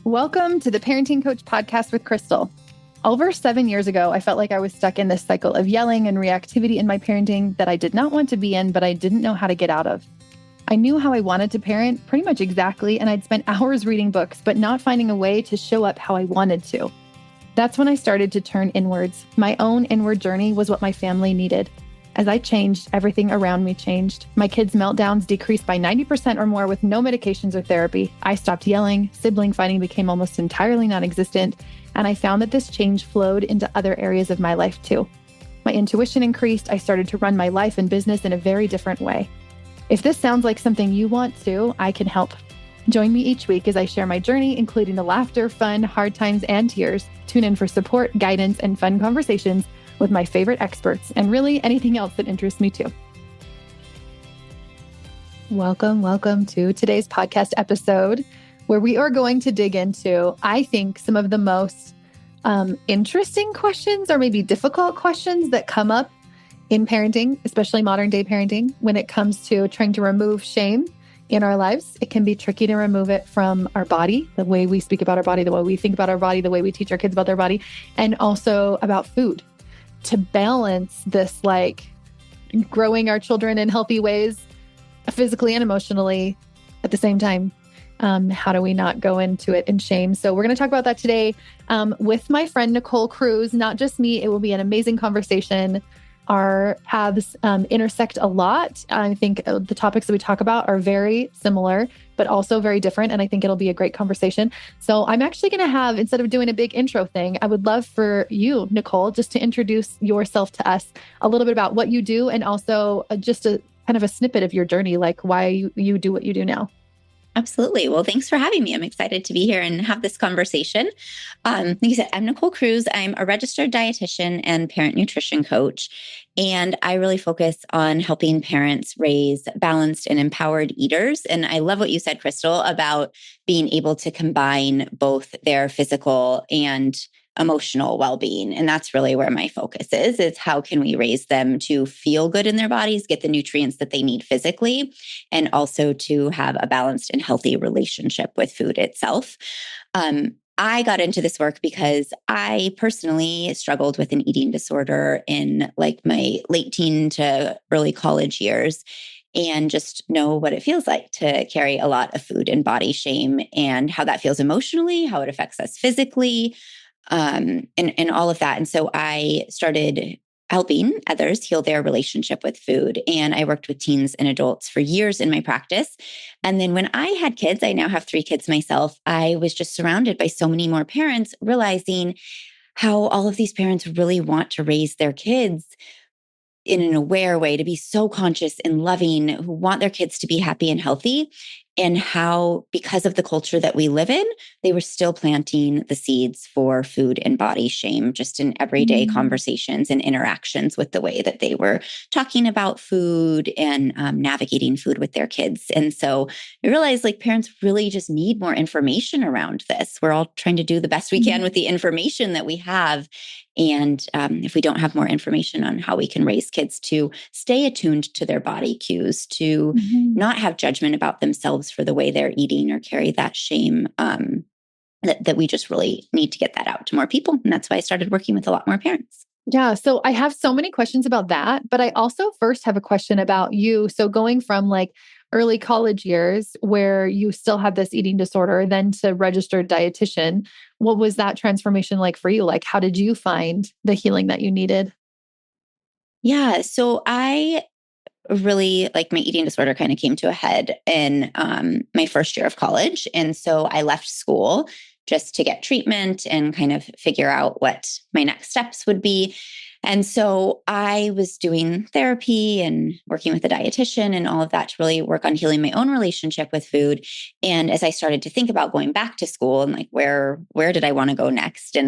Welcome to the Parenting Coach Podcast with Crystal. Over 7 years ago, I felt like I was stuck in this cycle of yelling and reactivity in my parenting that I did not want to be in, but I didn't know how to get out of. I knew how I wanted to parent pretty much exactly, and I'd spent hours reading books, but not finding a way to show up how I wanted to. That's when I started to turn inwards. My own inward journey was what my family needed. As I changed, everything around me changed. My kids' meltdowns decreased by 90% or more with no medications or therapy. I stopped yelling, sibling fighting became almost entirely non-existent, and I found that this change flowed into other areas of my life too. My intuition increased. I started to run my life and business in a very different way. If this sounds like something you want to, I can help. Join me each week as I share my journey, including the laughter, fun, hard times, and tears. Tune in for support, guidance, and fun conversations with my favorite experts, and really anything else that interests me too. Welcome to today's podcast episode, where we are going to dig into, I think, some of the most interesting questions or maybe difficult questions that come up in parenting, especially modern day parenting, when it comes to trying to remove shame in our lives. It can be tricky to remove it from our body, the way we speak about our body, the way we think about our body, the way we teach our kids about their body, and also about food. To balance this, like growing our children in healthy ways, physically and emotionally at the same time. How do we not go into it in shame? So we're going to talk about that today with my friend, Nicole Cruz. Not just me. It will be an amazing conversation. Our paths intersect a lot. I think the topics that we talk about are very similar, but also very different. And I think it'll be a great conversation. So I'm actually going to have, instead of doing a big intro thing, I would love for you, Nicole, just to introduce yourself to us, a little bit about what you do, and also just a kind of a snippet of your journey, like why you do what you do now. Absolutely. Well, thanks for having me. I'm excited to be here and have this conversation. Like you said, I'm Nicole Cruz. I'm a registered dietitian and parent nutrition coach. And I really focus on helping parents raise balanced and empowered eaters. And I love what you said, Crystal, about being able to combine both their physical and emotional well-being. And that's really where my focus is how can we raise them to feel good in their bodies, get the nutrients that they need physically, and also to have a balanced and healthy relationship with food itself. I got into this work because I personally struggled with an eating disorder in like my late teen to early college years, and just know what it feels like to carry a lot of food and body shame, and how that feels emotionally, how it affects us physically, and all of that. And so I started helping others heal their relationship with food. And I worked with teens and adults for years in my practice. And then when I had kids, I now have 3 kids myself, I was just surrounded by so many more parents, realizing how all of these parents really want to raise their kids in an aware way, to be so conscious and loving, who want their kids to be happy and healthy, and how, because of the culture that we live in, they were still planting the seeds for food and body shame, just in everyday conversations and interactions with the way that they were talking about food and navigating food with their kids. And so I realized like parents really just need more information around this. We're all trying to do the best we can with the information that we have. And if we don't have more information on how we can raise kids to stay attuned to their body cues, to not have judgment about themselves for the way they're eating or carry that shame, that we just really need to get that out to more people. And that's why I started working with a lot more parents. Yeah. So I have so many questions about that, but I also first have a question about you. So going from like early college years where you still had this eating disorder, then to registered dietitian, what was that transformation like for you? Like, how did you find the healing that you needed? Yeah. So I really, like, my eating disorder kind of came to a head in my first year of college. And so I left school just to get treatment and kind of figure out what my next steps would be. And so I was doing therapy and working with a dietitian and all of that to really work on healing my own relationship with food. And as I started to think about going back to school and like, where did I want to go next? And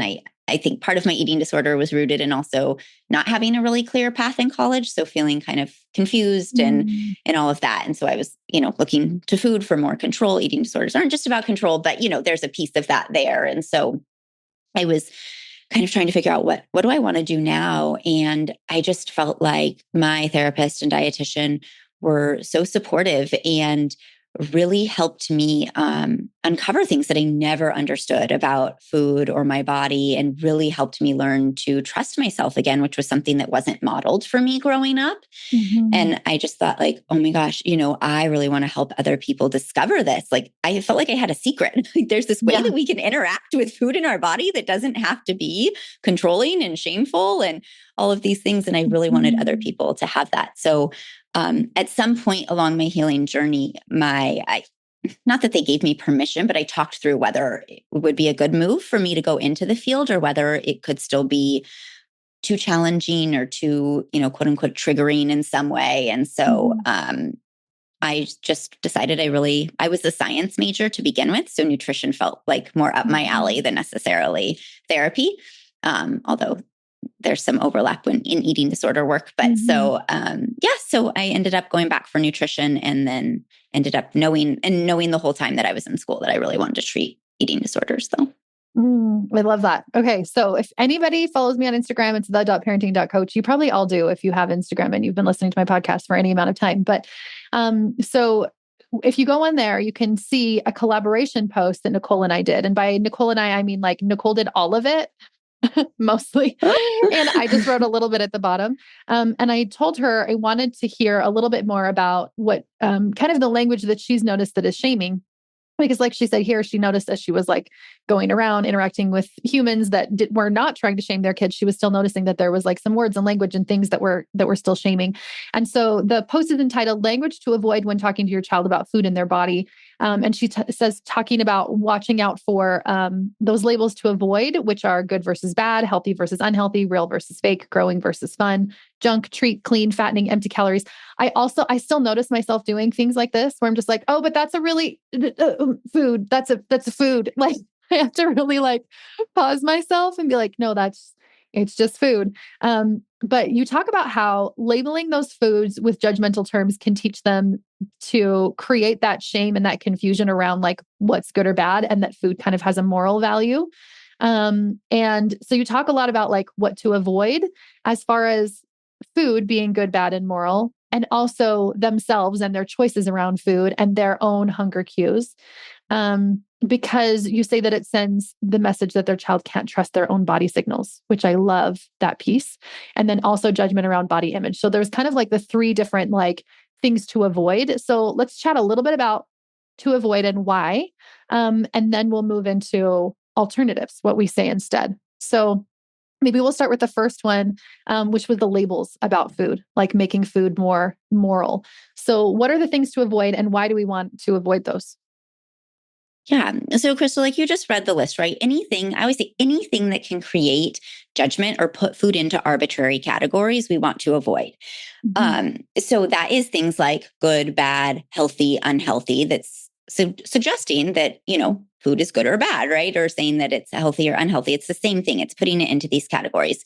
I think part of my eating disorder was rooted in also not having a really clear path in college. So feeling kind of confused and all of that. And so I was, looking to food for more control. Eating disorders aren't just about control, but, there's a piece of that there. And so I was kind of trying to figure out what do I want to do now? And I just felt like my therapist and dietitian were so supportive and really helped me uncover things that I never understood about food or my body, and really helped me learn to trust myself again, which was something that wasn't modeled for me growing up. Mhm. And I just thought like, oh my gosh, I really want to help other people discover this. Like I felt like I had a secret. Like there's this way Yeah. that we can interact with food in our body that doesn't have to be controlling and shameful and all of these things. And I really wanted other Mhm. people to have that. So at some point along my healing journey, not that they gave me permission, but I talked through whether it would be a good move for me to go into the field or whether it could still be too challenging or too, quote unquote, triggering in some way. And so Mhm. I just decided I was a science major to begin with. So nutrition felt like more up my alley Mhm. than necessarily therapy. Although there's some overlap in eating disorder work. But Mhm. so, so I ended up going back for nutrition and then ended up knowing the whole time that I was in school that I really wanted to treat eating disorders though. I love that. Okay. So if anybody follows me on Instagram, it's the.parenting.coach. You probably all do if you have Instagram and you've been listening to my podcast for any amount of time. But so if you go on there, you can see a collaboration post that Nicole and I did. And by Nicole and I mean like Nicole did all of it mostly. And I just wrote a little bit at the bottom. And I told her I wanted to hear a little bit more about what kind of the language that she's noticed that is shaming. Because like she said here, she noticed as she was like going around interacting with humans that were not trying to shame their kids, she was still noticing that there was like some words and language and things that were still shaming. And so the post is entitled "Language to Avoid When Talking to Your Child About Food in Their Body." And she says talking about watching out for those labels to avoid, which are good versus bad, healthy versus unhealthy, real versus fake, growing versus fun, junk, treat, clean, fattening, empty calories. I still notice myself doing things like this where I'm just like, oh, but that's a really food. That's a food. Like I have to really like pause myself and be like, no, it's just food. But you talk about how labeling those foods with judgmental terms can teach them to create that shame and that confusion around like what's good or bad, and that food kind of has a moral value. And so you talk a lot about like what to avoid as far as food being good, bad, and moral, and also themselves and their choices around food and their own hunger cues. Because you say that it sends the message that their child can't trust their own body signals, which I love that piece. And then also judgment around body image. So there's kind of like the three different like things to avoid. So let's chat a little bit about to avoid and why. And then we'll move into alternatives, what we say instead. So maybe we'll start with the first one, which was the labels about food, like making food more moral. So, what are the things to avoid, and why do we want to avoid those? Yeah. So, Crystal, like you just read the list, right? I always say anything that can create judgment or put food into arbitrary categories, we want to avoid. Mhm. So that is things like good, bad, healthy, unhealthy. That's suggesting that, food is good or bad, right? Or saying that it's healthy or unhealthy. It's the same thing. It's putting it into these categories.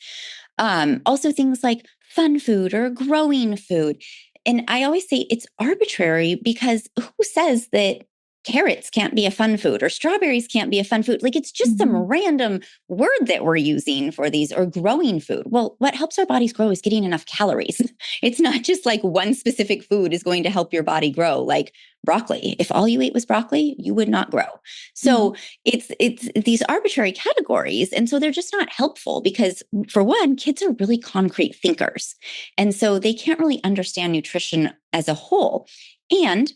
Also, things like fun food or growing food. And I always say it's arbitrary because who says that carrots can't be a fun food or strawberries can't be a fun food? Like it's just some Mhm. random word that we're using for these, or growing food. Well, what helps our bodies grow is getting enough calories. It's not just like one specific food is going to help your body grow. Like broccoli, if all you ate was broccoli, you would not grow. Mhm. So it's these arbitrary categories, and so they're just not helpful because, for one, kids are really concrete thinkers, and so they can't really understand nutrition as a whole. And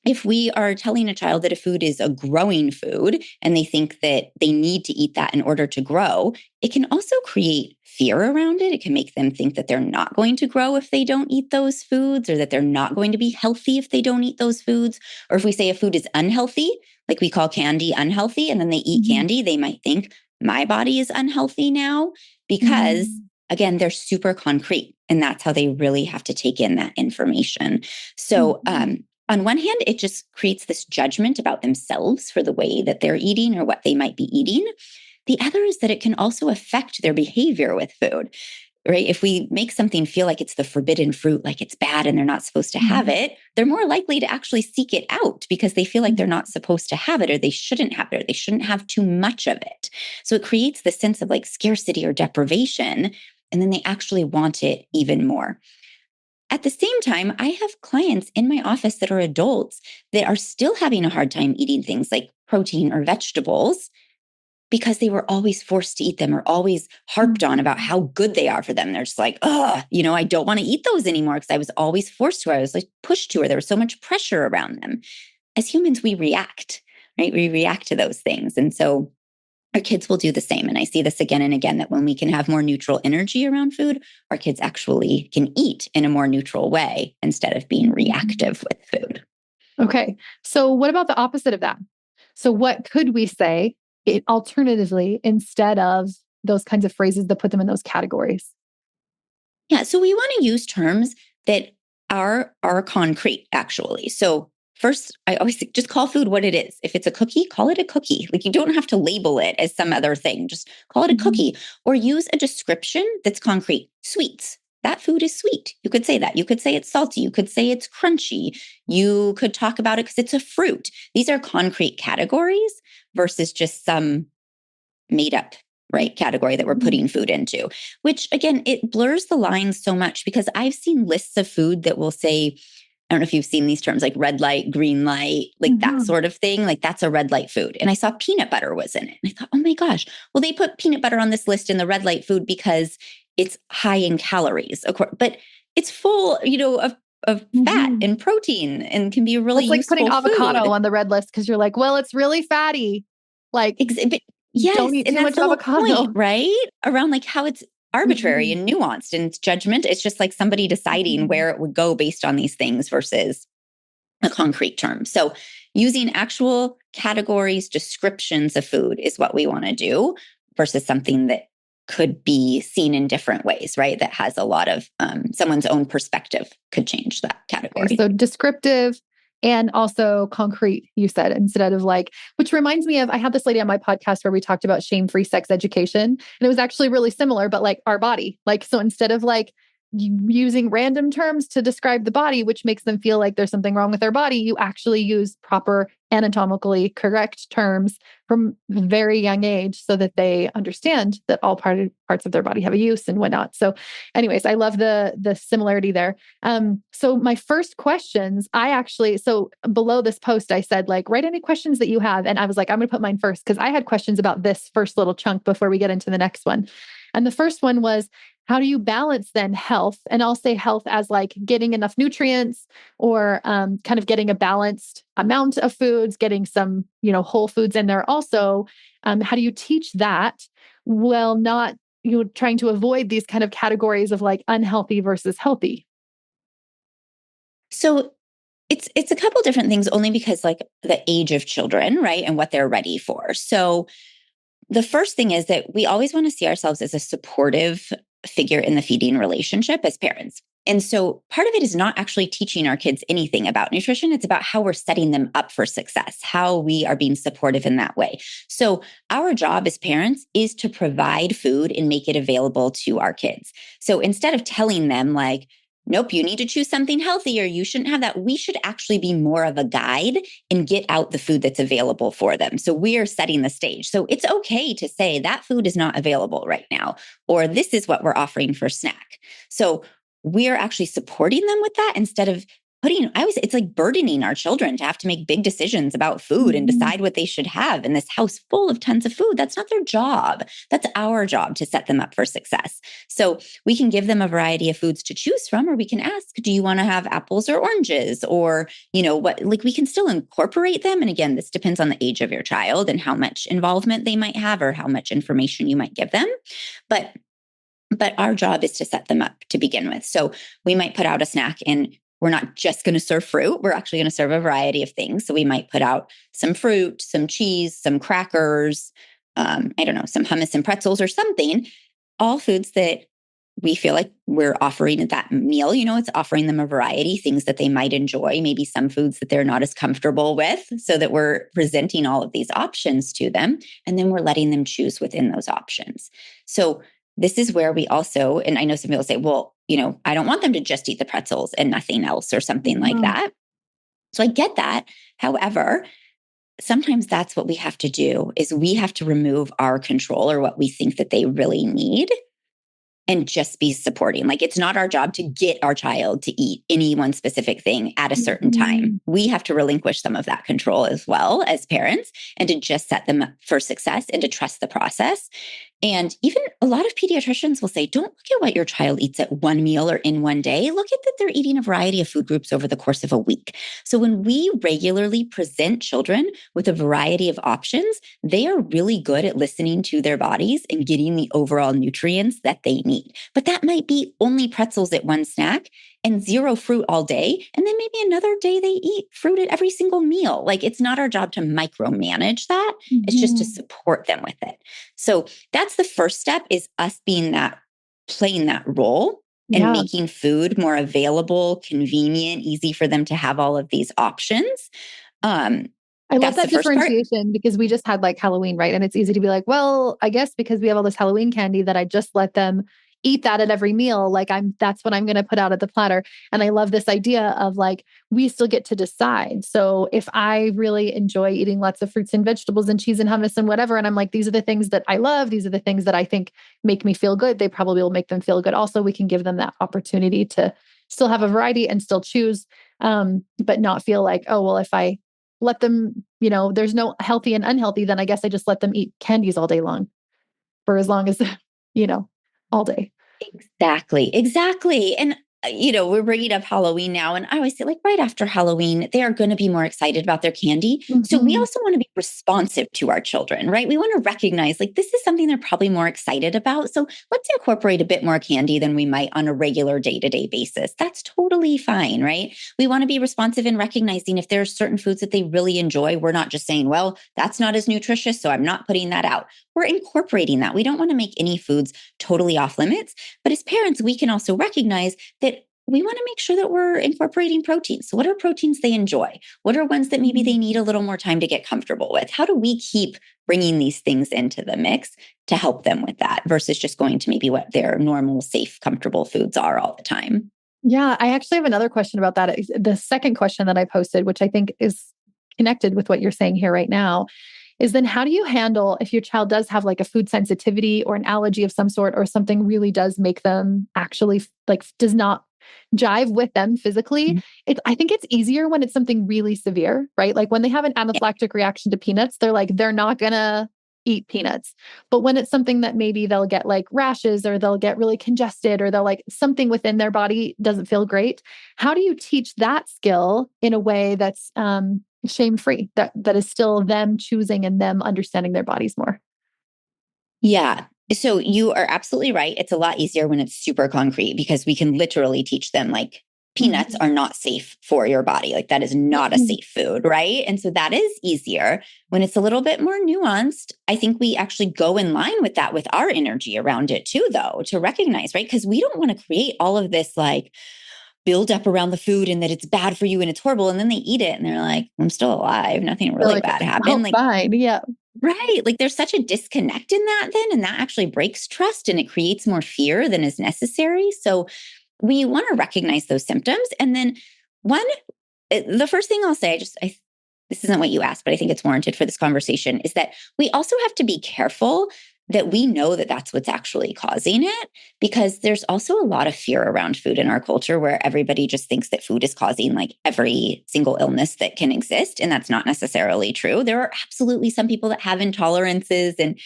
if we are telling a child that a food is a growing food and they think that they need to eat that in order to grow, it can also create fear around it. It can make them think that they're not going to grow if they don't eat those foods, or that they're not going to be healthy if they don't eat those foods. Or if we say a food is unhealthy, like we call candy unhealthy, and then they eat Mhm. candy, they might think my body is unhealthy now because, Mhm. again, they're super concrete. And that's how they really have to take in that information. So, Mhm. on one hand, it just creates this judgment about themselves for the way that they're eating or what they might be eating. The other is that it can also affect their behavior with food, right? If we make something feel like it's the forbidden fruit, like it's bad and they're not supposed to have Mhm. it, they're more likely to actually seek it out because they feel like they're Mhm. not supposed to have it, or they shouldn't have it, or they shouldn't have too much of it. So it creates this sense of like scarcity or deprivation, and then they actually want it even more. At the same time, I have clients in my office that are adults that are still having a hard time eating things like protein or vegetables because they were always forced to eat them or always harped on about how good they are for them. They're just like, oh, I don't want to eat those anymore because I was always forced to, I was like pushed to, or there was so much pressure around them. As humans, we react, right? We react to those things. And so our kids will do the same. And I see this again and again, that when we can have more neutral energy around food, our kids actually can eat in a more neutral way instead of being reactive with food. Okay. So what about the opposite of that? So what could we say alternatively instead of those kinds of phrases that put them in those categories? Yeah. So we want to use terms that are concrete, actually. So first, I always think just call food what it is. If it's a cookie, call it a cookie. Like, you don't have to label it as some other thing. Just call it a cookie, or use a description that's concrete. Sweets. That food is sweet. You could say that. You could say it's salty. You could say it's crunchy. You could talk about it because it's a fruit. These are concrete categories versus just some made up, right, category that we're putting food into, which again, it blurs the lines so much, because I've seen lists of food that will say, I don't know if you've seen these terms like red light, green light, like that sort of thing. Like, that's a red light food. And I saw peanut butter was in it. And I thought, oh my gosh, well, they put peanut butter on this list in the red light food because it's high in calories, of course, but it's full, of fat and protein and can be a really It's like putting useful avocado food. on the red list because you're like, well, it's really fatty. Like, But don't yes, eat and too that's much the whole point, avocado. right? Around like how it's arbitrary Mhm. and nuanced and it's judgment. It's just like somebody deciding where it would go based on these things versus a concrete term. So using actual categories, descriptions of food is what we want to do, versus something that could be seen in different ways, right? That has a lot of someone's own perspective could change that Okay, category. so descriptive and also concrete, you said, instead of like, which reminds me of, I had this lady on my podcast where we talked about shame-free sex education. And it was actually really similar, but like our body. Like, so instead of like using random terms to describe the body, which makes them feel like there's something wrong with their body, you actually use proper anatomically correct terms from a very young age so that they understand that all parts of their body have a use and whatnot. So anyways, I love the similarity there. So my first questions, so below this post, I said, like, write any questions that you have. And I was like, I'm going to put mine first because I had questions about this first little chunk before we get into the next one. And the first one was, how do you balance then health? And I'll say health as like getting enough nutrients, or kind of getting a balanced amount of foods, getting some, whole foods in there also. How do you teach that? Well, not, trying to avoid these kind of categories of like unhealthy versus healthy. So it's a couple different things, only because like the age of children, right? And what they're ready for. So the first thing is that we always want to see ourselves as a supportive figure in the feeding relationship as parents. And so part of it is not actually teaching our kids anything about nutrition. It's about how we're setting them up for success, how we are being supportive in that way. So our job as parents is to provide food and make it available to our kids. So instead of telling them like, nope, you need to choose something healthy or you shouldn't have that, we should actually be more of a guide and get out the food that's available for them. So we are setting the stage. So it's okay to say that food is not available right now, or this is what we're offering for snack. So we're actually supporting them with that instead of it's like burdening our children to have to make big decisions about food and decide what they should have in this house full of tons of food. That's not their job. That's our job to set them up for success. So we can give them a variety of foods to choose from, or we can ask, do you want to have apples or oranges? Or, what, like, we can still incorporate them. And again, this depends on the age of your child and how much involvement they might have or how much information you might give them. But our job is to set them up to begin with. So we might put out a snack, and we're not just going to serve fruit. We're actually going to serve a variety of things. So we might put out some fruit, some cheese, some crackers, I don't know, some hummus and pretzels or something, all foods that we feel like we're offering at that meal. It's offering them a variety, things that they might enjoy, maybe some foods that they're not as comfortable with, so that we're presenting all of these options to them. And then we're letting them choose within those options. So this is where we also, and I know some people say, well, I don't want them to just eat the pretzels and nothing else or something like that. So I get that. However, sometimes that's what we have to do, is we have to remove our control or what we think that they really need and just be supporting. Like, it's not our job to get our child to eat any one specific thing at a certain time. We have to relinquish some of that control as well as parents, and to just set them up for success and to trust the process. And even a lot of pediatricians will say, don't look at what your child eats at one meal or in one day. Look at that they're eating a variety of food groups over the course of a week. So when we regularly present children with a variety of options, they are really good at listening to their bodies and getting the overall nutrients that they need. But that might be only pretzels at one snack and zero fruit all day. And then maybe another day they eat fruit at every single meal. Like, it's not our job to micromanage that. It's just to support them with it. So that's the first step, is us being that, playing that role and making food more available, convenient, easy for them to have all of these options. I love that differentiation, because we just had like Halloween, right? And it's easy to be like, well, I guess because we have all this Halloween candy that I just let them eat that at every meal. Like, that's what I'm going to put out at the platter. And I love this idea of like, we still get to decide. So if I really enjoy eating lots of fruits and vegetables and cheese and hummus and whatever, and I'm like, these are the things that I love, these are the things that I think make me feel good, they probably will make them feel good. Also, we can give them that opportunity to still have a variety and still choose, but not feel like, oh, well, if I let them, there's no healthy and unhealthy, then I guess I just let them eat candies all day long, for as long as, all day. Exactly. And, we're bringing up Halloween now. And I always say, like, right after Halloween, they are going to be more excited about their candy. So we also want to be responsive to our children, right? We want to recognize, like, this is something they're probably more excited about. So let's incorporate a bit more candy than we might on a regular day-to-day basis. That's totally fine, right? We want to be responsive in recognizing if there are certain foods that they really enjoy. We're not just saying, well, that's not as nutritious, so I'm not putting that out. We're incorporating that. We don't want to make any foods totally off limits. But as parents, we can also recognize that we want to make sure that we're incorporating proteins. So what are proteins they enjoy? What are ones that maybe they need a little more time to get comfortable with? How do we keep bringing these things into the mix to help them with that, versus just going to maybe what their normal, safe, comfortable foods are all the time? Yeah, I actually have another question about that. The second question that I posted, which I think is connected with what you're saying here right now, is then how do you handle if your child does have like a food sensitivity or an allergy of some sort, or something really does make them actually like does not jive with them physically? I think it's easier when it's something really severe, right? Like when they have an anaphylactic reaction to peanuts, they're not gonna eat peanuts. But when it's something that maybe they'll get like rashes, or they'll get really congested, or they'll like something within their body doesn't feel great, how do you teach that skill in a way that's shame-free, that is still them choosing and them understanding their bodies more? Yeah. So you are absolutely right. It's a lot easier when it's super concrete, because we can literally teach them, like, peanuts are not safe for your body. Like, that is not a safe food, right? And so that is easier. When it's a little bit more nuanced, I think we actually go in line with that, with our energy around it too, though, to recognize, right? Because we don't want to create all of this like build up around the food and that it's bad for you and it's horrible. And then they eat it and they're like, I'm still alive. Nothing really bad happened. Like, fine. Yeah. right. Like, there's such a disconnect in that then, and that actually breaks trust and it creates more fear than is necessary. So we want to recognize those symptoms. And then the first thing I'll say, this isn't what you asked, but I think it's warranted for this conversation, is that we also have to be careful that we know that that's what's actually causing it, because there's also a lot of fear around food in our culture, where everybody just thinks that food is causing like every single illness that can exist. And that's not necessarily true. There are absolutely some people that have intolerances and,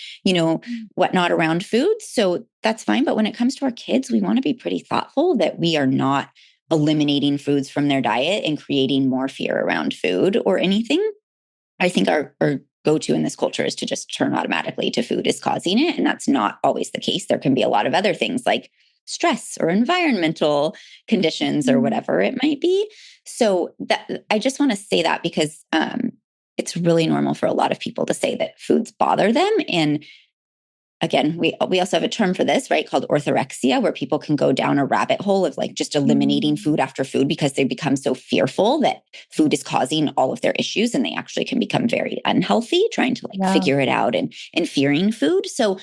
whatnot around food. So that's fine. But when it comes to our kids, we want to be pretty thoughtful that we are not eliminating foods from their diet and creating more fear around food or anything. I think our go-to in this culture is to just turn automatically to food is causing it. And that's not always the case. There can be a lot of other things like stress or environmental conditions or whatever it might be. So that I just want to say that, because it's really normal for a lot of people to say that foods bother them. And again, we also have a term for this, right, called orthorexia, where people can go down a rabbit hole of like just eliminating food after food because they become so fearful that food is causing all of their issues, and they actually can become very unhealthy trying to like figure it out and fearing food. So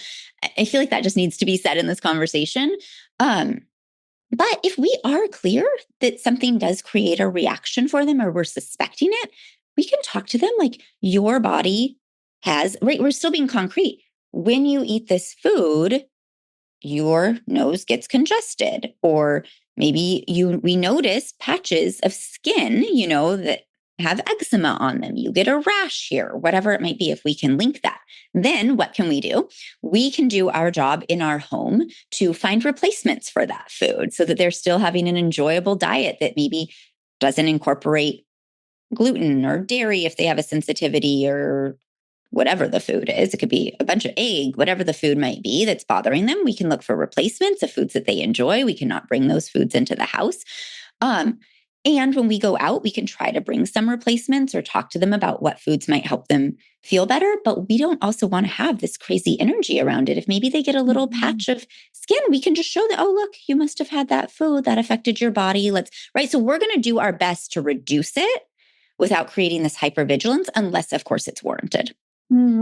I feel like that just needs to be said in this conversation. But if we are clear that something does create a reaction for them, or we're suspecting it, we can talk to them like, your body has, right, we're still being concrete. When you eat this food, your nose gets congested, or maybe we notice patches of skin, that have eczema on them. You get a rash here, whatever it might be. If we can link that, then what can we do? We can do our job in our home to find replacements for that food so that they're still having an enjoyable diet that maybe doesn't incorporate gluten or dairy if they have a sensitivity, or whatever the food is. It could be a bunch of egg, whatever the food might be that's bothering them. We can look for replacements of foods that they enjoy. We cannot bring those foods into the house. Um, and when we go out, we can try to bring some replacements or talk to them about what foods might help them feel better. But we don't also want to have this crazy energy around it. If maybe they get a little patch of skin, we can just show them, oh, look, you must have had that food that affected your body. Right. So we're going to do our best to reduce it without creating this hypervigilance, unless, of course, it's warranted.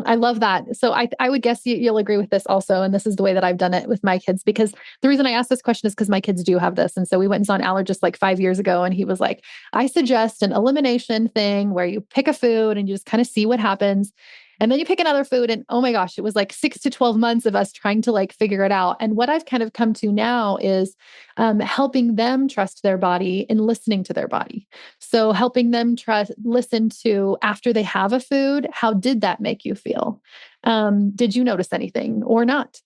I love that. So I would guess you'll agree with this also. And this is the way that I've done it with my kids, because the reason I asked this question is because my kids do have this. And so we went and saw an allergist like 5 years ago, and he was like, I suggest an elimination thing where you pick a food and you just kind of see what happens. And then you pick another food. And oh my gosh, it was like 6 to 12 months of us trying to like figure it out. And what I've kind of come to now is helping them trust their body and listening to their body. So helping them listen to, after they have a food, how did that make you feel? Did you notice anything or not?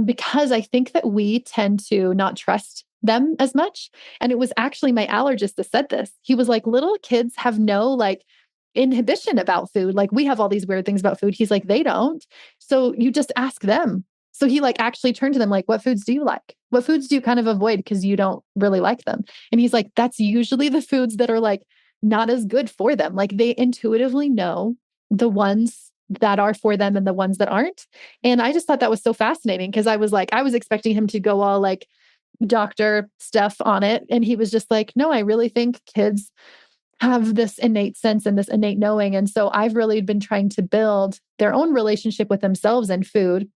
Because I think that we tend to not trust them as much. And it was actually my allergist that said this. He was like, little kids have no like inhibition about food. Like we have all these weird things about food. He's like, they don't. So you just ask them. So he like actually turned to them like, what foods do you like? What foods do you kind of avoid because you don't really like them? And he's like, that's usually the foods that are like not as good for them. Like they intuitively know the ones that are for them and the ones that aren't. And I just thought that was so fascinating, because I was like, I was expecting him to go all like doctor stuff on it. And he was just like, no, I really think kids have this innate sense and this innate knowing. And so I've really been trying to build their own relationship with themselves and food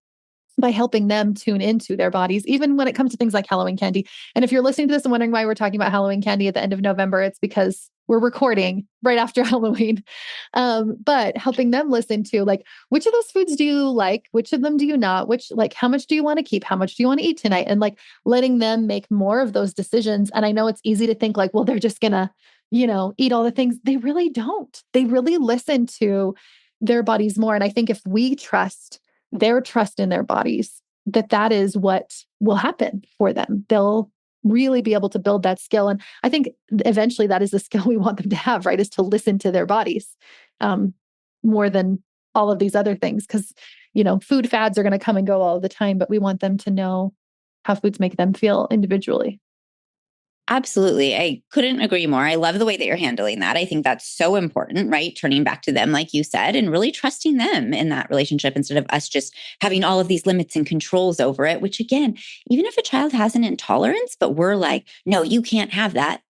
by helping them tune into their bodies, even when it comes to things like Halloween candy. And if you're listening to this and wondering why we're talking about Halloween candy at the end of November, it's because we're recording right after Halloween. But helping them listen to like, which of those foods do you like? Which of them do you not? Which, like, how much do you want to keep? How much do you want to eat tonight? And like letting them make more of those decisions. And I know it's easy to think like, well, they're just going to, eat all the things. They really don't. They really listen to their bodies more. And I think if we trust their trust in their bodies, that is what will happen for them. They'll really be able to build that skill. And I think eventually that is the skill we want them to have, right? Is to listen to their bodies more than all of these other things. Because, food fads are going to come and go all the time, but we want them to know how foods make them feel individually. Absolutely. I couldn't agree more. I love the way that you're handling that. I think that's so important, right? Turning back to them, like you said, and really trusting them in that relationship instead of us just having all of these limits and controls over it, which again, even if a child has an intolerance, but we're like, no, you can't have that,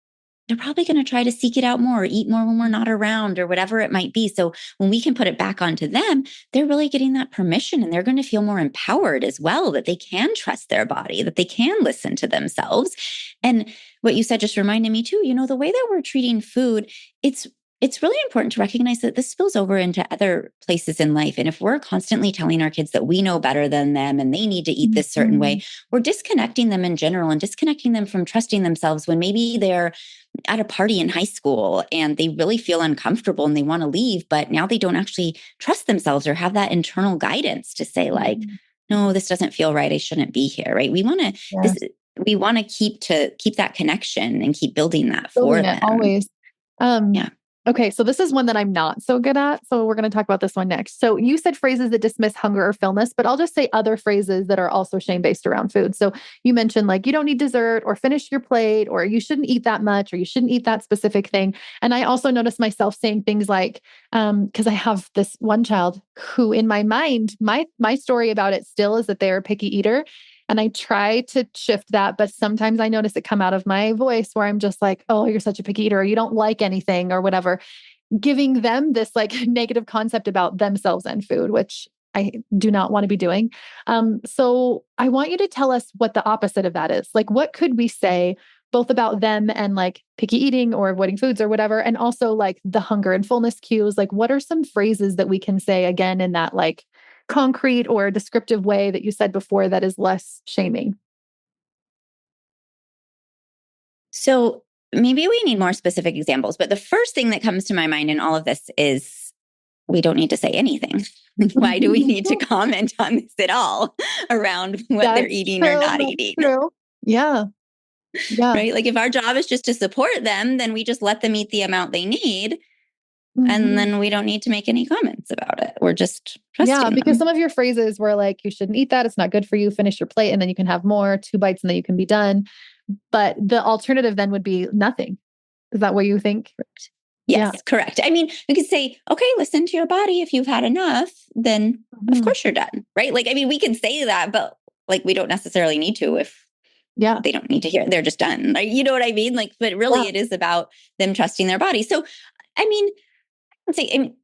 they're probably going to try to seek it out more, or eat more when we're not around, or whatever it might be. So when we can put it back onto them, they're really getting that permission, and they're going to feel more empowered as well, that they can trust their body, that they can listen to themselves. And what you said just reminded me too, the way that we're treating food, it's really important to recognize that this spills over into other places in life. And if we're constantly telling our kids that we know better than them and they need to eat this certain way, we're disconnecting them in general and disconnecting them from trusting themselves when maybe they're at a party in high school and they really feel uncomfortable and they want to leave, but now they don't actually trust themselves or have that internal guidance to say like, no, this doesn't feel right. I shouldn't be here. Right. We want to keep that connection and keep building that for them. Always. Yeah. Okay, so this is one that I'm not so good at. So we're going to talk about this one next. So you said phrases that dismiss hunger or fullness, but I'll just say other phrases that are also shame-based around food. So you mentioned like, you don't need dessert, or finish your plate, or you shouldn't eat that much, or you shouldn't eat that specific thing. And I also noticed myself saying things like, because I have this one child who in my mind, my story about it still is that they are a picky eater. And I try to shift that, but sometimes I notice it come out of my voice where I'm just like, oh, you're such a picky eater, or you don't like anything or whatever, giving them this like negative concept about themselves and food, which I do not want to be doing. So I want you to tell us what the opposite of that is. Like, what could we say both about them and like picky eating or avoiding foods or whatever, and also like the hunger and fullness cues? Like, what are some phrases that we can say again in that like concrete or descriptive way that you said before that is less shaming? So maybe we need more specific examples, but the first thing that comes to my mind in all of this is we don't need to say anything. Why do we need to comment on this at all around what they're That's eating or true. not That's eating? true. Yeah. Yeah. Right? Like if our job is just to support them, then we just let them eat the amount they need. And Mhm. then we don't need to make any comments about it. We're just Yeah, trusting because them. some of your phrases were like, you shouldn't eat that. It's not good for you. Finish your plate and then you can have more, 2 bites and then you can be done. But the alternative then would be nothing. Is that what you think? Yes, Yeah. correct. I mean, we could say, okay, listen to your body. If you've had enough, then of Mhm. course you're done. Right? Like, I mean, we can say that, but like we don't necessarily need to if Yeah. they don't need to hear it. They're just done. Like, you know what I mean? Like, but Yeah. really it is about them trusting their body. So, I mean, I'd say, I mean,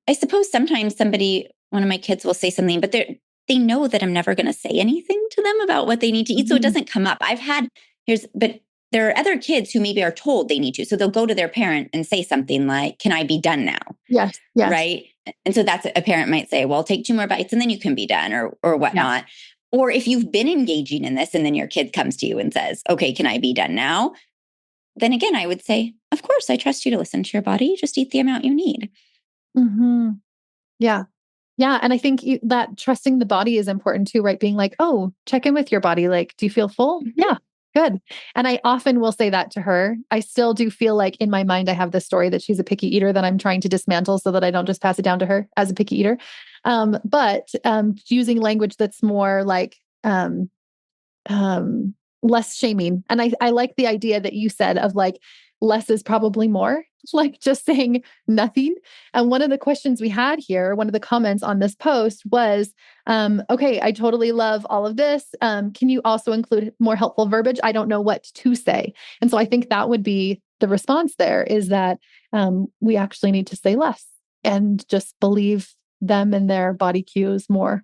I suppose sometimes one of my kids will say something, but they know that I'm never going to say anything to them about what they need to eat. So it Mhm. doesn't come up. But there are other kids who maybe are told they need to. So they'll go to their parent and say something like, can I be done now? Yes. Yes. Right. And so that's a parent might say, well, take 2 more bites and then you can be done or Yeah. whatnot. Or if you've been engaging in this and then your kid comes to you and says, okay, can I be done now? Then again, I would say, of course, I trust you to listen to your body. Just eat the amount you need. Hmm. Yeah. Yeah. And I think that trusting the body is important too, right? Being like, oh, check in with your body. Like, do you feel full? Mhm. Yeah. Good. And I often will say that to her. I still do feel like in my mind, I have this story that she's a picky eater that I'm trying to dismantle so that I don't just pass it down to her as a picky eater. But using language that's more like, um, less shaming. And I like the idea that you said of like, less is probably more, like just saying nothing. And one of the questions we had here, one of the comments on this post was, okay, I totally love all of this. Can you also include more helpful verbiage? I don't know what to say. And so I think that would be the response there is that we actually need to say less and just believe them and their body cues more.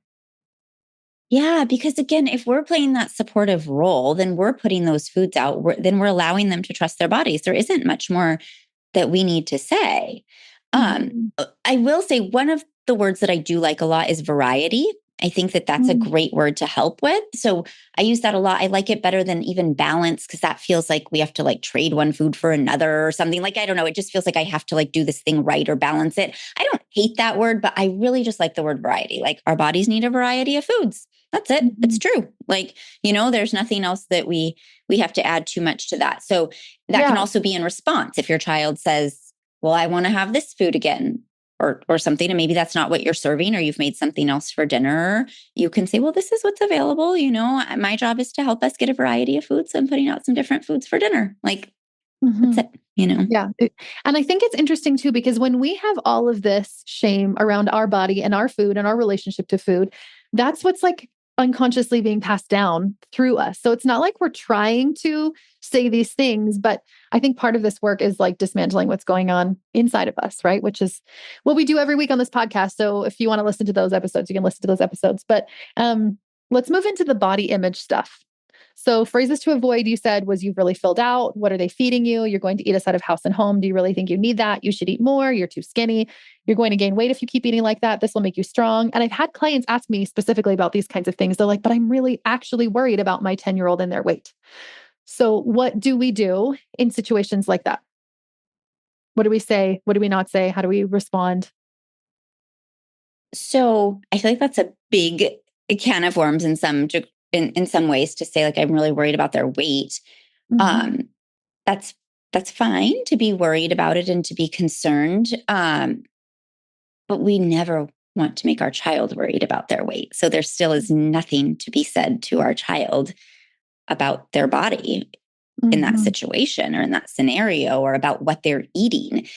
Yeah, because again, if we're playing that supportive role, then we're putting those foods out. Then we're allowing them to trust their bodies. There isn't much more that we need to say. Mhm. I will say one of the words that I do like a lot is variety. I think that that's a Mm. great word to help with. So I use that a lot. I like it better than even balance because that feels like we have to like trade one food for another or something. Like, I don't know. It just feels like I have to like do this thing right or balance it. I don't hate that word, but I really just like the word variety. Like our bodies need a variety of foods. That's it. It's Mhm. true. Like, there's nothing else that we have to add too much to that. So that can Yeah. also be in response. If your child says, well, I want to have this food again or something, and maybe that's not what you're serving, or you've made something else for dinner, you can say, well, this is what's available. My job is to help us get a variety of foods. So I'm putting out some different foods for dinner. Like, that's Mhm. it. Yeah. And I think it's interesting too, because when we have all of this shame around our body and our food and our relationship to food, that's what's like unconsciously being passed down through us. So it's not like we're trying to say these things, but I think part of this work is like dismantling what's going on inside of us, right? Which is what we do every week on this podcast. So if you want to listen to those episodes, you can listen to those episodes. But let's move into the body image stuff. So phrases to avoid, you said, was you've really filled out. What are they feeding you? You're going to eat us out of house and home. Do you really think you need that? You should eat more. You're too skinny. You're going to gain weight if you keep eating like that. This will make you strong. And I've had clients ask me specifically about these kinds of things. They're like, but I'm really actually worried about my 10-year-old and their weight. So what do we do in situations like that? What do we say? What do we not say? How do we respond? So I feel like that's a big can of worms in some ways to say, like, I'm really worried about their weight. Mhm. Um, that's that's fine to be worried about it and to be concerned. But we never want to make our child worried about their weight. So there still is nothing to be said to our child about their body in that Mhm. situation or in that scenario or about what they're eating.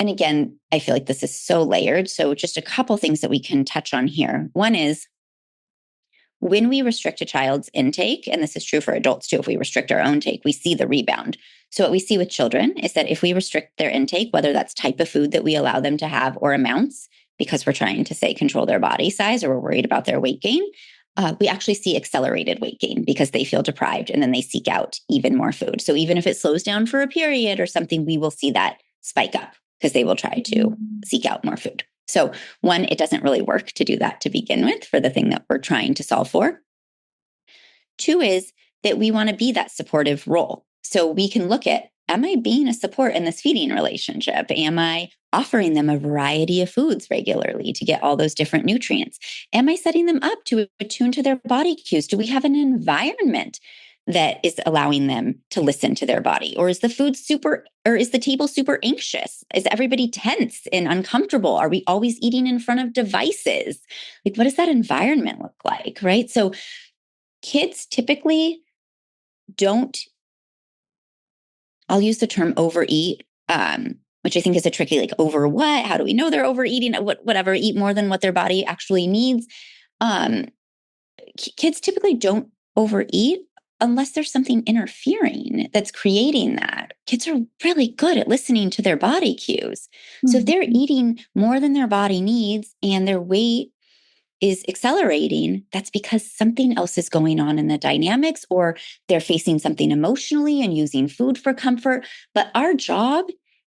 And again, I feel like this is so layered. So just a couple things that we can touch on here. One is when we restrict a child's intake, and this is true for adults too, if we restrict our own take, we see the rebound. So, what we see with children is that if we restrict their intake, whether that's type of food that we allow them to have or amounts, because we're trying to say control their body size or we're worried about their weight gain, we actually see accelerated weight gain because they feel deprived and then they seek out even more food. So, even if it slows down for a period or something, we will see that spike up because they will try to Mhm. seek out more food. So one, it doesn't really work to do that to begin with for the thing that we're trying to solve for. Two is that we want to be that supportive role. So we can look at, am I being a support in this feeding relationship? Am I offering them a variety of foods regularly to get all those different nutrients? Am I setting them up to attune to their body cues? Do we have an environment that is allowing them to listen to their body? Or is the table super anxious? Is everybody tense and uncomfortable? Are we always eating in front of devices? Like, what does that environment look like? Right. So kids typically don't, I'll use the term overeat, which I think is a tricky, like, over what? How do we know they're overeating? Whatever, eat more than what their body actually needs. Kids typically don't overeat unless there's something interfering that's creating that. Kids are really good at listening to their body cues. So if they're eating more than their body needs and their weight is accelerating, that's because something else is going on in the dynamics, or they're facing something emotionally and using food for comfort. But our job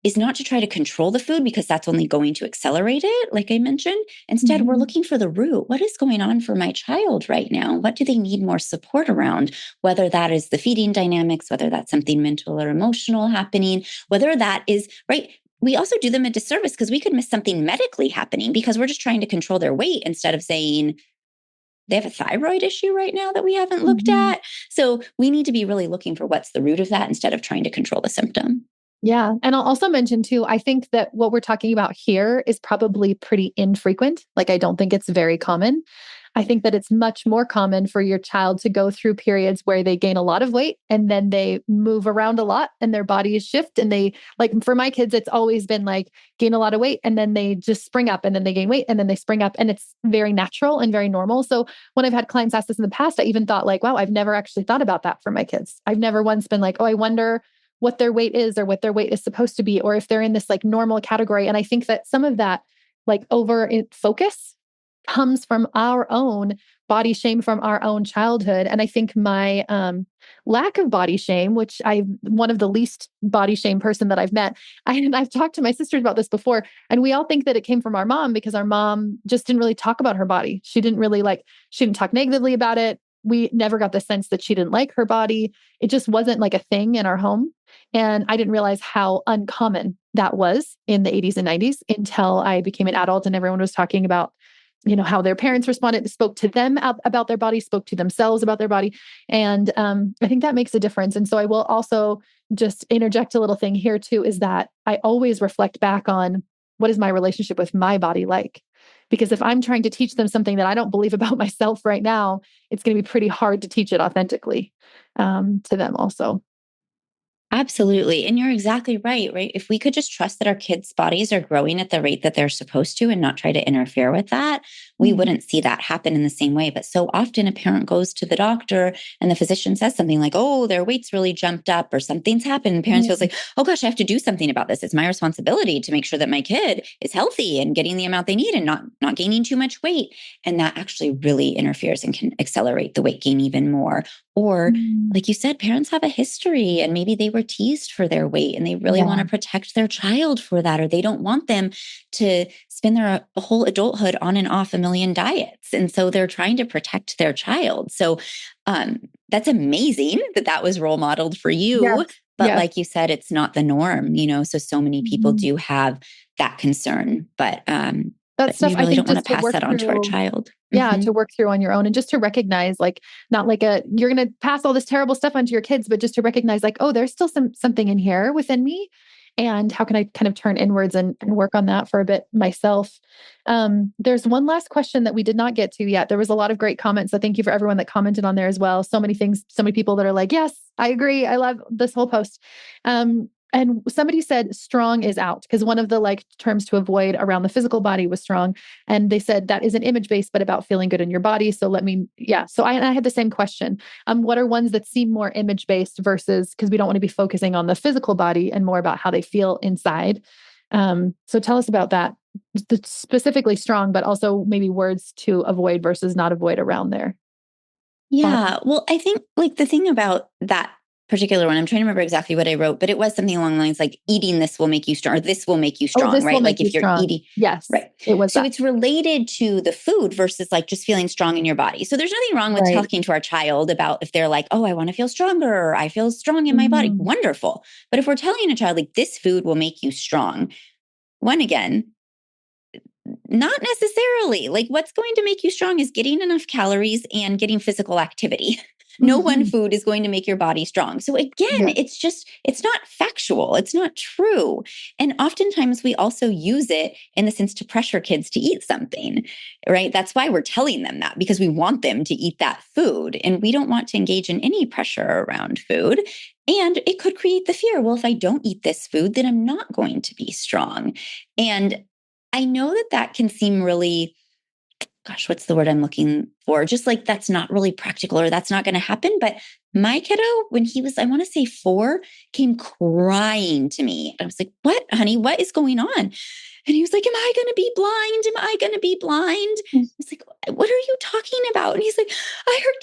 is not to try to control the food, because that's only going to accelerate it, like I mentioned. Instead, we're looking for the root. What is going on for my child right now? What do they need more support around? Whether that is the feeding dynamics, whether that's something mental or emotional happening, whether that is, right? We also do them a disservice because we could miss something medically happening because we're just trying to control their weight instead of saying they have a thyroid issue right now that we haven't looked at. So we need to be really looking for what's the root of that instead of trying to control the symptom. Yeah. And I'll also mention too, I think that what we're talking about here is probably pretty infrequent. Like, I don't think it's very common. I think that it's much more common for your child to go through periods where they gain a lot of weight and then they move around a lot and their bodies shift. And they, like, for my kids, it's always been like gain a lot of weight and then they just spring up and then they gain weight and then they spring up. And it's very natural and very normal. So when I've had clients ask this in the past, I even thought like, wow, I've never actually thought about that for my kids. I've never once been like, oh, I wonder what their weight is or what their weight is supposed to be, or if they're in this like normal category. And I think that some of that like over focus comes from our own body shame from our own childhood. And I think my lack of body shame, which I'm one of the least body shame person that I've met. I've talked to my sisters about this before, and we all think that it came from our mom because our mom just didn't really talk about her body. She didn't talk negatively about it. We never got the sense that she didn't like her body. It just wasn't like a thing in our home. And I didn't realize how uncommon that was in the 80s and 90s until I became an adult and everyone was talking about, how their parents responded, spoke to them about their body, spoke to themselves about their body. And I think that makes a difference. And so I will also just interject a little thing here too, is that I always reflect back on what is my relationship with my body like? Because if I'm trying to teach them something that I don't believe about myself right now, it's going to be pretty hard to teach it authentically to them also. Absolutely. And you're exactly right? If we could just trust that our kids' bodies are growing at the rate that they're supposed to and not try to interfere with that, we wouldn't see that happen in the same way. But so often a parent goes to the doctor and the physician says something like, oh, their weight's really jumped up or something's happened. And parents feels like, oh gosh, I have to do something about this. It's my responsibility to make sure that my kid is healthy and getting the amount they need and not gaining too much weight. And that actually really interferes and can accelerate the weight gain even more. Or like you said, parents have a history and maybe they were teased for their weight and they really want to protect their child for that, or they don't want them to spend their whole adulthood on and off a million diets. And so they're trying to protect their child. So that's amazing that was role modeled for you. Yes. But like you said, it's not the norm, so many people do have that concern, but that stuff we I really think don't want just to to pass work that on to our through. child. Yeah, to work through on your own and just to recognize, like, not like you're going to pass all this terrible stuff onto your kids, but just to recognize like, oh, there's still something in here within me. And how can I kind of turn inwards and work on that for a bit myself? There's one last question that we did not get to yet. There was a lot of great comments. So thank you for everyone that commented on there as well. So many things, so many people that are like, yes, I agree. I love this whole post. And somebody said strong is out because one of the like terms to avoid around the physical body was strong. And they said that isn't image based, but about feeling good in your body. So So I had the same question. What are ones that seem more image based versus, because we don't want to be focusing on the physical body and more about how they feel inside. So tell us about that, specifically strong, but also maybe words to avoid versus not avoid around there. Yeah. Well, I think like the thing about that particular one. I'm trying to remember exactly what I wrote, but it was something along the lines like eating this will make you strong, or this will make you strong, this will right? make Like you if you're strong. eating, Yes, right. it was So that. it's related to the food versus like just feeling strong in your body. So there's nothing wrong with Right. talking to our child about if they're like, oh, I want to feel stronger, or I feel strong in my body. Wonderful. But if we're telling a child like this food will make you strong, one, again, not necessarily. Like what's going to make you strong is getting enough calories and getting physical activity. No one food is going to make your body strong. So again, it's not factual. It's not true. And oftentimes we also use it in the sense to pressure kids to eat something, right? That's why we're telling them that, because we want them to eat that food. And we don't want to engage in any pressure around food. And it could create the fear. Well, if I don't eat this food, then I'm not going to be strong. And I know that can seem really, gosh, what's the word I'm looking for? Just like that's not really practical, or that's not going to happen. But my kiddo, when he was, I want to say 4, came crying to me. I was like, what, honey, what is going on? And he was like, am I going to be blind? Am I going to be blind? I was like, what are you talking about? And he's like, I heard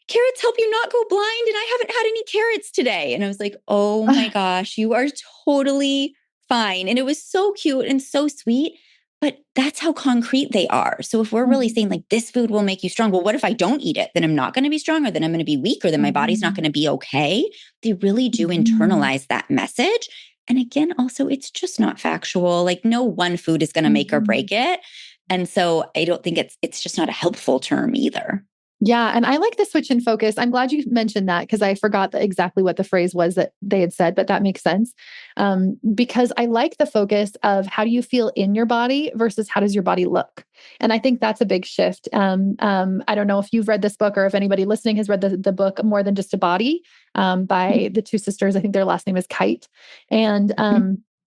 carrots help you not go blind. And I haven't had any carrots today. And I was like, oh my gosh, you are totally fine. And it was so cute and so sweet, but that's how concrete they are. So if we're really saying like this food will make you strong, well, what if I don't eat it? Then I'm not going to be strong, or then I'm going to be weak, or then my body's not going to be okay. They really do internalize that message. And again, also, it's just not factual. Like no one food is going to make or break it. And so I don't think it's just not a helpful term either. Yeah. And I like the switch in focus. I'm glad you mentioned that, because I forgot exactly what the phrase was that they had said, but that makes sense. Because I like the focus of how do you feel in your body versus how does your body look? And I think that's a big shift. I don't know if you've read this book, or if anybody listening has read the book More Than Just a Body, by the 2 sisters. I think their last name is Kite. And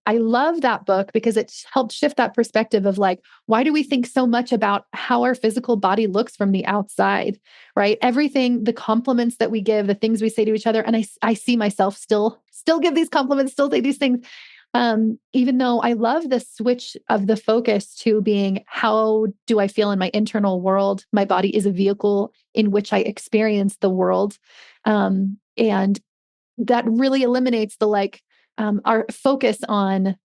I love that book because it helped shift that perspective of like, why do we think so much about how our physical body looks from the outside, right? Everything, the compliments that we give, the things we say to each other. And I see myself still give these compliments, still say these things. Even though I love the switch of the focus to being, how do I feel in my internal world? My body is a vehicle in which I experience the world. And that really eliminates the like, our focus on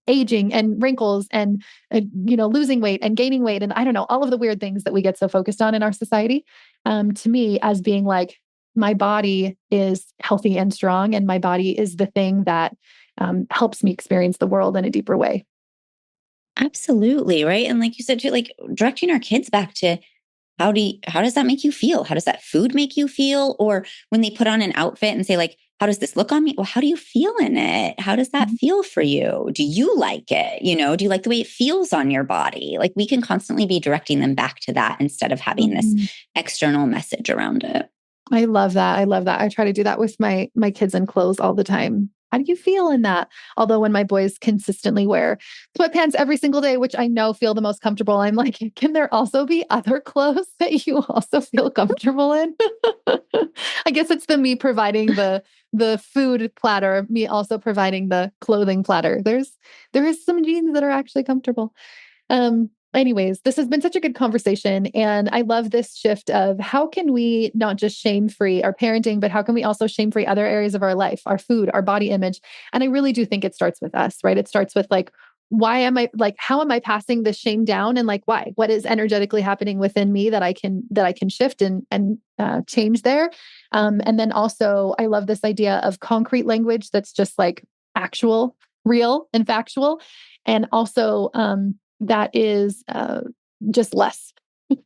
aging and wrinkles and, losing weight and gaining weight. And I don't know, all of the weird things that we get so focused on in our society, to me as being like, my body is healthy and strong. And my body is the thing that helps me experience the world in a deeper way. Absolutely. Right. And like you said, too, like directing our kids back to how does that make you feel? How does that food make you feel? Or when they put on an outfit and say like, how does this look on me? Well, how do you feel in it? How does that feel for you? Do you like it? Do you like the way it feels on your body? Like we can constantly be directing them back to that instead of having this external message around it. I love that. I love that. I try to do that with my kids and clothes all the time. How do you feel in that? Although when my boys consistently wear sweatpants every single day, which I know feel the most comfortable, I'm like, can there also be other clothes that you also feel comfortable in? I guess it's me providing the food platter, me also providing the clothing platter. There is some jeans that are actually comfortable. Anyways, this has been such a good conversation. And I love this shift of how can we not just shame free our parenting, but how can we also shame free other areas of our life, our food, our body image? And I really do think it starts with us, right? It starts with like, how am I passing this shame down? And like, why? What is energetically happening within me that I can shift and change there? And then also, I love this idea of concrete language that's just like actual, real, and factual. And also, that is just less,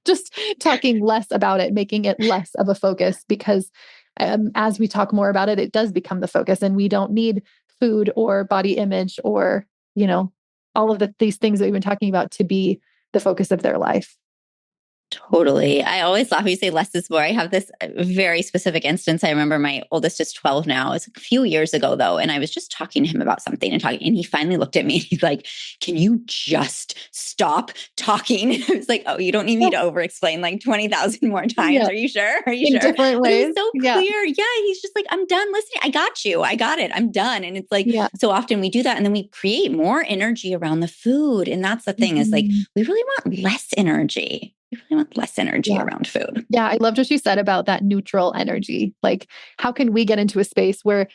just talking less about it, making it less of a focus, because as we talk more about it, it does become the focus, and we don't need food or body image or, all of these things that we've been talking about to be the focus of their life. Totally. I always laugh when you say less is more. I have this very specific instance. I remember my oldest is 12 now. It's a few years ago though. And I was just talking to him about something and he finally looked at me and he's like, can you just stop talking? And I was like, oh, you don't need me to over explain like 20,000 more times. Yeah. Are you sure? Are you In sure? different But it ways. was so clear. Yeah. He's just like, I'm done listening. I got you. I got it. I'm done. And it's like, so often we do that and then we create more energy around the food. And that's the thing is like, we really want less energy. I want less energy Yeah. around food. Yeah, I loved what you said about that neutral energy. Like, how can we get into a space where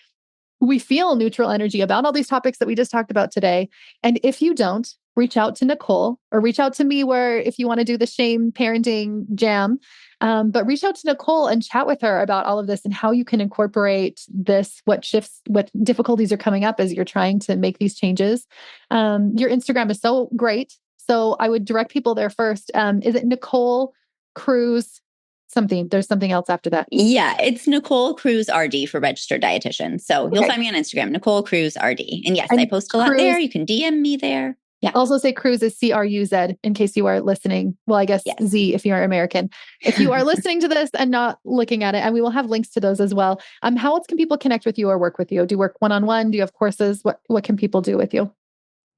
we feel neutral energy about all these topics that we just talked about today? And if you don't, reach out to Nicole or reach out to me where if you want to do the shame parenting jam, but reach out to Nicole and chat with her about all of this and how you can incorporate this, what shifts, what difficulties are coming up as you're trying to make these changes. Your Instagram is so great. So I would direct people there first. Is it Nicole Cruz something? There's something else after that. Yeah, it's Nicole Cruz RD for registered dietitian. So you'll find me on Instagram, Nicole Cruz RD. And yes, I post a lot there. You can DM me there. Yeah. Also say Cruz is Cruz in case you are listening. Well, I guess yes. Z if you are American. If you are listening to this and not looking at it, and we will have links to those as well. How else can people connect with you or work with you? Do you work one-on-one? Do you have courses? What can people do with you?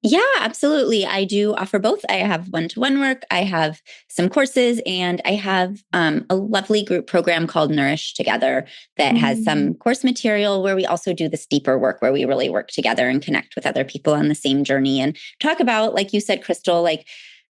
Yeah, absolutely. I do offer both. I have one-to-one work. I have some courses, and I have a lovely group program called Nourish Together that has some course material where we also do this deeper work where we really work together and connect with other people on the same journey and talk about, like you said, Crystal, like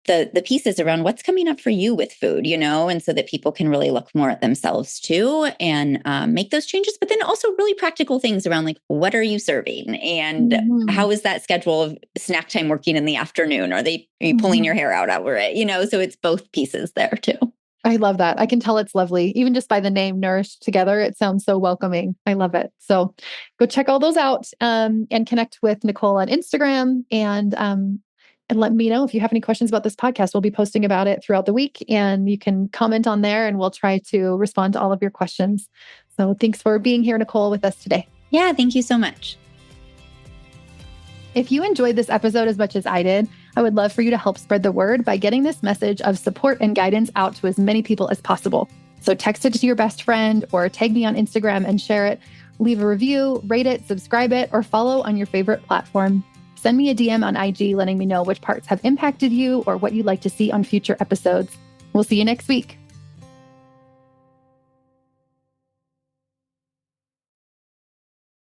the pieces around what's coming up for you with food, and so that people can really look more at themselves too and make those changes, but then also really practical things around like, what are you serving? And how is that schedule of snack time working in the afternoon? Are you pulling your hair out over it? So it's both pieces there too. I love that. I can tell it's lovely. Even just by the name Nourish Together, it sounds so welcoming. I love it. So go check all those out and connect with Nicole on Instagram and let me know if you have any questions about this podcast. We'll be posting about it throughout the week and you can comment on there and we'll try to respond to all of your questions. So thanks for being here, Nicole, with us today. Yeah, thank you so much. If you enjoyed this episode as much as I did, I would love for you to help spread the word by getting this message of support and guidance out to as many people as possible. So text it to your best friend or tag me on Instagram and share it. Leave a review, rate it, subscribe it, or follow on your favorite platform. Send me a DM on IG letting me know which parts have impacted you or what you'd like to see on future episodes. We'll see you next week.